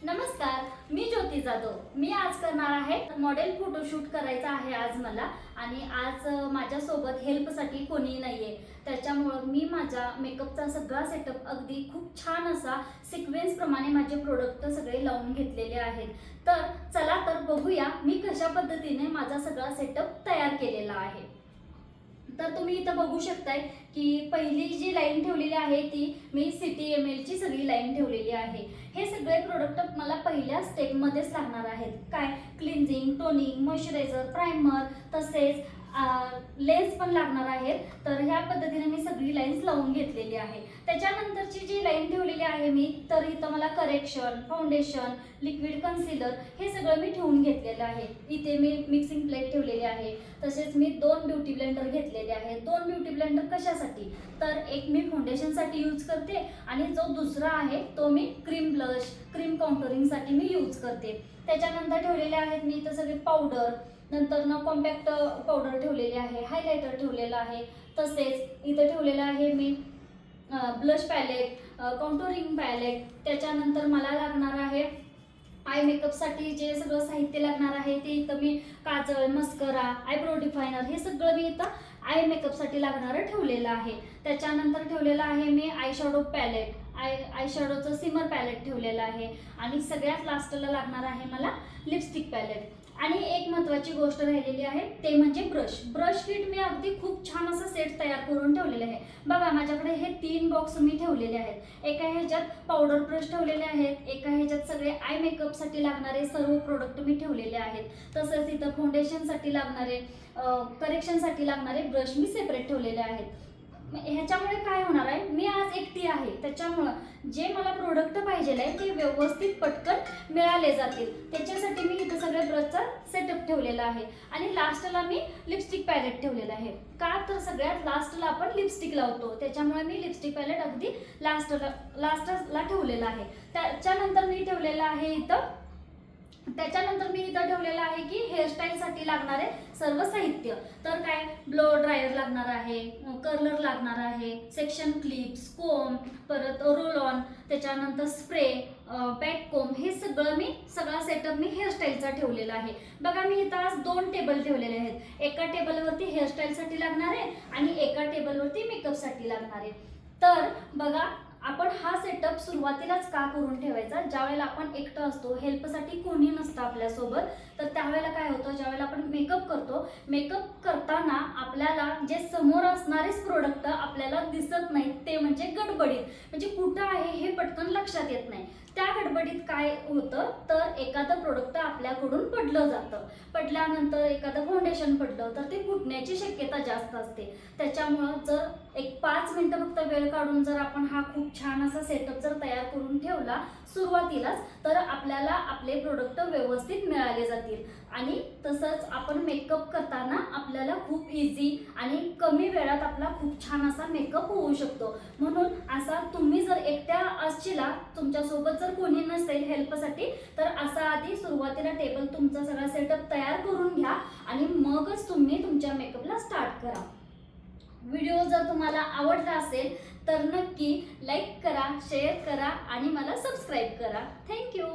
नमस्कार, मी ज्योती जाधव। मी आज करणार आहे मॉडेल फोटोशूट करायचा आहे आज मला। आणि आज माझ्या सोबत हेल्पसाठी कोणी नाहीये, त्याच्यामुळे मी माझा मेकअपचा सगळा सेटअप अगदी खूप छान असा सिक्वेन्स प्रमाणे माझे प्रोडक्ट सगळे लावून घेतलेले आहेत। तर चला तर बघूया मी कशा पद्धतीने माझा सगळा सेटअप तयार केलेला आहे। तर तुम्ही इथं बघू शकताय की पहिली जी लाईन ठेवलेली आहे ती मी CTML ची सगळी लाईन ठेवलेली आहे। हे सगळे प्रोडक्ट मला पहिल्या स्टेपमध्येच लागणार आहेत। काय क्लिन्झिंग, टोनिंग, मॉइश्चरायझर, प्रायमर, तसेच लेन्स पण लागणार आहेत। तर ह्या पद्धतीने मी सगळी लाईन्स लावून घेतलेली आहे। त्याच्यानंतरची जी लाईन ठेवलेली आहे मी, तर इथं मला करेक्शन, फाउंडेशन, लिक्विड कन्सिलर हे सगळं मी ठेवून घेतलेलं आहे। इथे मी मिक्सिंग प्लेट ठेवलेली आहे। तसेच मी 2 ब्युटी ब्लेंडर घेतलेले आहेत। 2 ब्युटी ब्लेंडर कशासाठी, तर एक मी फाउंडेशनसाठी यूज करते आणि जो दुसरा आहे तो मी क्रीम ब्लश, क्रीम काउंटरिंगसाठी मी यूज करते। त्याच्यानंतर ठेवलेले आहेत मी इथं सगळे पावडर, नंतर कॉम्पॅक्ट पावडर ठेवलेली आहे, हायलायटर ठेवलेला आहे। तसेच इथं ठेवलेलं आहे मी ब्लश पॅलेट, काउंटरिंग पॅलेट। त्याच्यानंतर मला लागणार आहे आय मेकअपसाठी जे सगळं साहित्य लागणार आहे ते इथं मी काजळ, मस्करा, आयब्रो डिफायनर हे सगळं मी इथं आय मेकअपसाठी लागणारं ठेवलेलं आहे। त्याच्यानंतर ठेवलेलं आहे मी आय शॅडो पॅलेट, आय शॅडोचं सिमर पॅलेट ठेवलेलं आहे। आणि सगळ्यात लास्टला लागणार आहे मला लिपस्टिक पॅलेट। आणि एक महत्त्वाची गोष्ट राहिलेली आहे ते म्हणजे ब्रश। ब्रश किट मी अगदी खूप छान असं सेट तयार करून ठेवलेले आहे। बघा माझ्याकडे हे 3 बॉक्स मी ठेवलेले आहेत। एका ह्याच्यात पावडर ब्रश ठेवलेले आहेत, एका ह्याच्यात सगळे आय मेकअपसाठी लागणारे सर्व प्रोडक्ट मी ठेवलेले आहेत। तसंच इथं फाउंडेशनसाठी लागणारे, करेक्शनसाठी लागणारे ब्रश मी सेपरेट ठेवलेले आहेत। ह्याच्यामुळे काय होणार आहे, मी आज एकटी आहे त्याच्यामुळं जे मला प्रोडक्ट पाहिजे आहे ते व्यवस्थित पटकन मिळाले जातील, त्याच्यासाठी मी इथं सगळ्या ब्रशचा सेटअप ठेवलेला आहे। आणि लास्टला मी लिपस्टिक पॅलेट ठेवलेला आहे। का तर सगळ्यात लास्टला आपण लिपस्टिक लावतो, त्याच्यामुळे मी लिपस्टिक पॅलेट अगदी लास्टला ठेवलेला आहे। त्याच्यानंतर मी ठेवलेलं आहे की हेअरस्टाईलसाठी लागणारे सर्व साहित्य। तर काय ब्लो ड्रायर लागणार आहे, कर्लर लागणार आहे, सेक्शन क्लिप्स, कोम, परत रोल ऑन, त्याच्यानंतर स्प्रे, बॅक कोम हे सगळं सगळा सेटअप मी हेअरस्टाईलचा ठेवलेला आहे। बघा मी इथं आज 2 टेबल ठेवलेले आहेत। एका टेबलवरती हेअरस्टाईलसाठी लागणारे आणि एका टेबलवरती मेकअपसाठी लागणारे। तर बघा आपण हा सेटअप सुरुवातीलाच का करून ठेवायचा, ज्यावेळेला आपण एकटं असतो, हेल्पसाठी कोणी नसतं आपल्यासोबत, तर त्यावेळेला काय होतं, ज्यावेळेला आपण मेकअप करतो, मेकअप करताना आपल्याला जे समोर असणारेच प्रोडक्ट आपल्याला दिसत नाहीत, ते म्हणजे गडबडीत, म्हणजे कुठं आहे हे पटकन लक्षात येत नाही। त्या गडबडीत काय होतं, तर एखादं प्रोडक्ट आपल्याकडून पडलं जातं, पडल्यानंतर एखादं फाउंडेशन पडलं तर ते फुटण्याची शक्यता जास्त असते। त्याच्यामुळं जर एक 5 मिनिटं फक्त वेळ काढून जर आपण हा खूप छान असा सेटअप जर तयार करून ठेवला सुरुवातीलाच, तर आपल्याला आपले प्रोडक्ट व्यवस्थित मिळाले जातील। आणि तसंच आपण मेकअप करताना आपल्याला खूप इझी आणि कमी वेळात आपला खूप छान असा मेकअप होऊ शकतो। म्हणून असा तुम्ही जर एकट्या असशीला, तुमच्यासोबत जर कोणी नसेल हेल्पसाठी, तर असा आधी सुरुवातीला टेबल तुमचा सगळा सेटअप तयार करून घ्या आणि मगच तुम्ही तुमच्या मेकअपला स्टार्ट करा। व्हिडिओ जर तुम्हाला आवडला असेल तर नक्की लाईक करा, शेअर करा आणि मला सबस्क्राईब करा। थँक्यू।